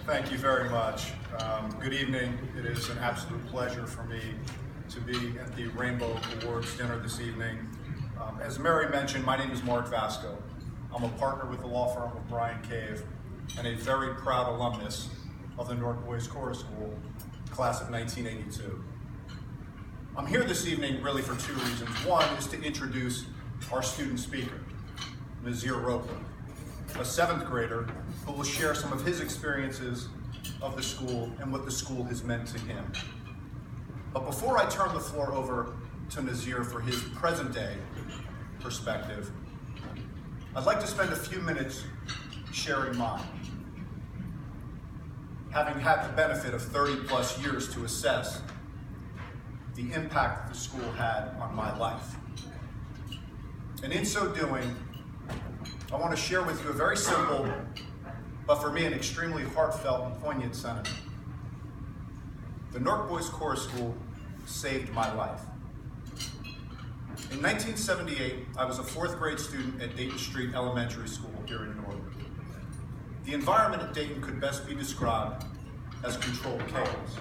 Thank you very much. Good evening. It is an absolute pleasure for me to be at the Rainbow Awards dinner this evening. As Mary mentioned, my name is Mark Vasco. I'm a partner with the law firm of Brian Cave and a very proud alumnus of the Newarkyy Chorus School, class of 1982. I'm here this evening really for two reasons. One is to introduce our student speaker, Nazir Roper, a seventh grader who will share some of his experiences of the school and what the school has meant to him. But before I turn the floor over to Nazir for his present day perspective, I'd like to spend a few minutes sharing mine. Having had the benefit of 30 plus years to assess the impact that the school had on my life. And in so doing, I want to share with you a very simple, but for me an extremely heartfelt and poignant sentiment. The Newarkyy Chorus School saved my life. In 1978, I was a fourth grade student at Dayton Street Elementary School here in Newarkyy. The environment at Dayton could best be described as controlled chaos.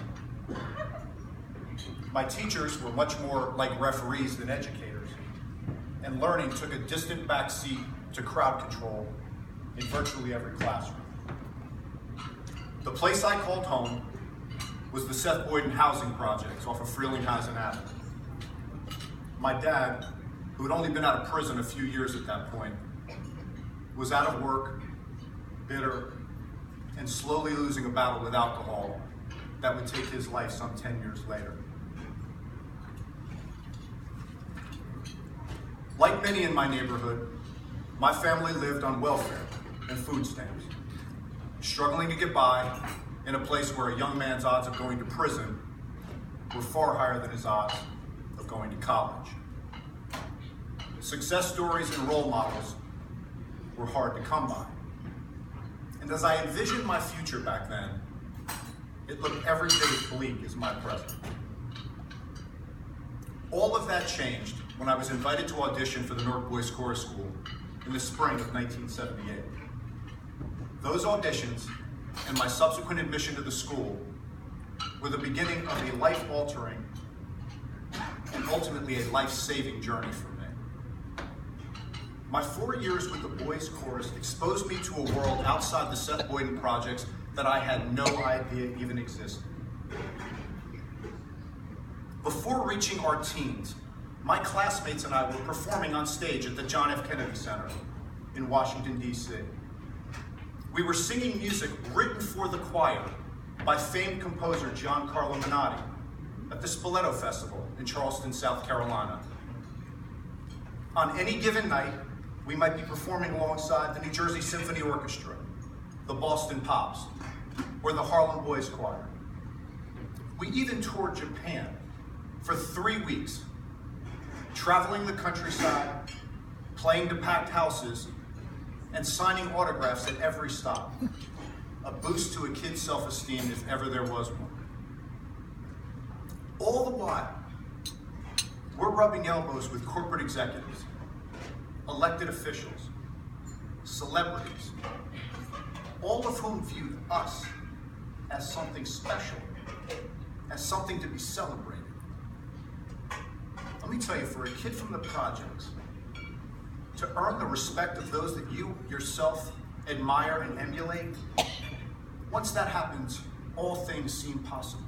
My teachers were much more like referees than educators, and learning took a distant backseat to crowd control in virtually every classroom. The place I called home was the Seth Boyden housing projects off of Frelinghuysen Avenue. My dad, who had only been out of prison a few years at that point, was out of work, bitter, and slowly losing a battle with alcohol that would take his life some 10 years later. Like many in my neighborhood, my family lived on welfare and food stamps, struggling to get by in a place where a young man's odds of going to prison were far higher than his odds of going to college. Success stories and role models were hard to come by. And as I envisioned my future back then, it looked every bit as bleak as my present. All of that changed when I was invited to audition for the Newarkyy Chorus School in the spring of 1978. Those auditions and my subsequent admission to the school were the beginning of a life-altering and ultimately a life-saving journey for me. My 4 years with the boys' chorus exposed me to a world outside the Seth Boyden projects that I had no idea even existed. Before reaching our teens, my classmates and I were performing on stage at the John F. Kennedy Center in Washington, D.C. We were singing music written for the choir by famed composer Giancarlo Menotti at the Spoleto Festival in Charleston, South Carolina. On any given night, we might be performing alongside the New Jersey Symphony Orchestra, the Boston Pops, or the Harlem Boys Choir. We even toured Japan for 3 weeks, traveling the countryside, playing to packed houses, and signing autographs at every stop. A boost to a kid's self-esteem if ever there was one. All the while, we're rubbing elbows with corporate executives, elected officials, celebrities, all of whom viewed us as something special, as something to be celebrated. Let me tell you, for a kid from the projects, to earn the respect of those that you yourself admire and emulate, once that happens, all things seem possible.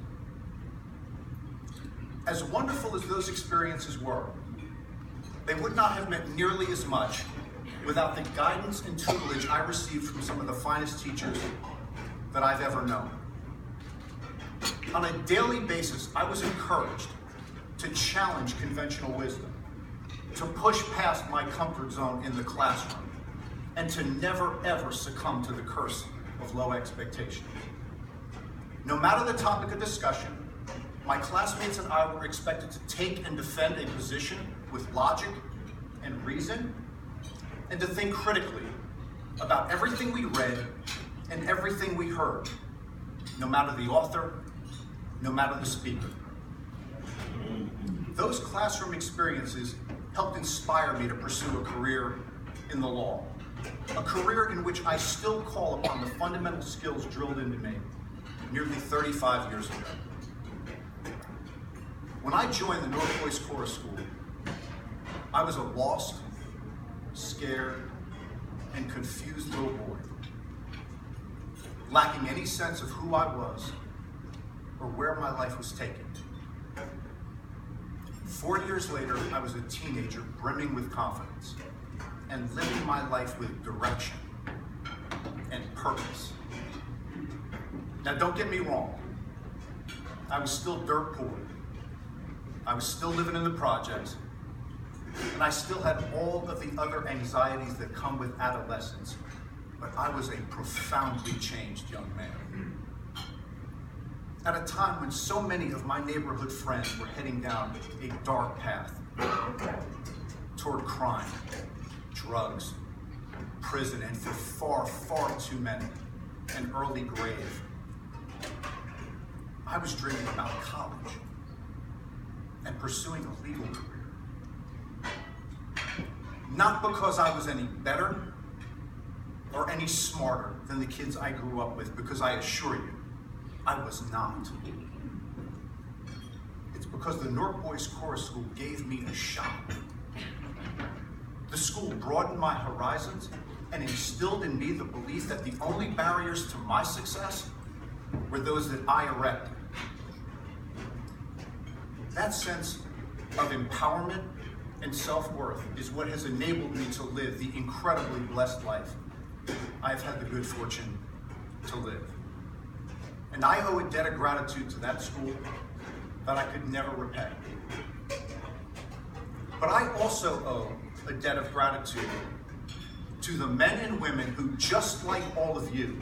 As wonderful as those experiences were, they would not have meant nearly as much without the guidance and tutelage I received from some of the finest teachers that I've ever known. On a daily basis, I was encouraged to challenge conventional wisdom, to push past my comfort zone in the classroom, and to never ever succumb to the curse of low expectations. No matter the topic of discussion, my classmates and I were expected to take and defend a position with logic and reason, and to think critically about everything we read and everything we heard, no matter the author, no matter the speaker. Those classroom experiences helped inspire me to pursue a career in the law, a career in which I still call upon the fundamental skills drilled into me nearly 35 years ago. When I joined the Newarkyy Chorus School, I was a lost, scared, and confused little boy, lacking any sense of who I was or where my life was taken. 4 years later, I was a teenager brimming with confidence and living my life with direction and purpose. Now, don't get me wrong. I was still dirt poor. I was still living in the projects, and I still had all of the other anxieties that come with adolescence, but I was a profoundly changed young man. At a time when so many of my neighborhood friends were heading down a dark path toward crime, drugs, prison, and for far, far too many, an early grave, I was dreaming about college and pursuing a legal career. Not because I was any better or any smarter than the kids I grew up with, because I assure you, I was not. It's because the Newarkyy Chorus School gave me a shot. The school broadened my horizons and instilled in me the belief that the only barriers to my success were those that I erected. That sense of empowerment and self-worth is what has enabled me to live the incredibly blessed life I've had the good fortune to live. And I owe a debt of gratitude to that school that I could never repay. But I also owe a debt of gratitude to the men and women who, just like all of you,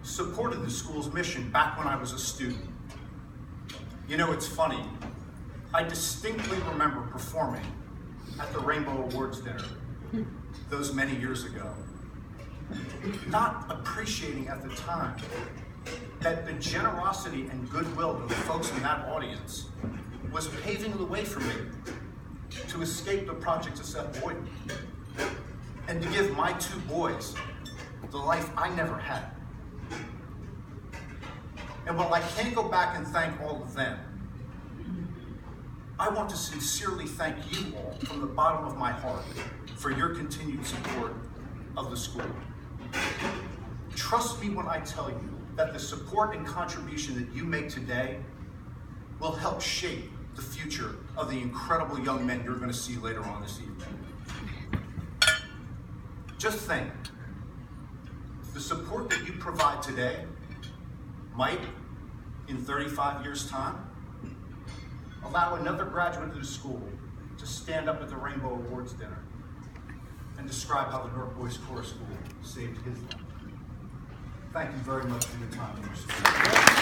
supported the school's mission back when I was a student. You know, it's funny. I distinctly remember performing at the Rainbow Awards dinner those many years ago, not appreciating at the time that the generosity and goodwill of the folks in that audience was paving the way for me to escape the Project to Seth Boyden and to give my two boys the life I never had. And while I can't go back and thank all of them, I want to sincerely thank you all from the bottom of my heart for your continued support of the school. Trust me when I tell you that the support and contribution that you make today will help shape the future of the incredible young men you're going to see later on this evening. Just think, the support that you provide today might, in 35 years' time, allow another graduate of the school to stand up at the Rainbow Awards dinner and describe how the Newarkyy Chorus School saved his life. Thank you very much for your time and your support.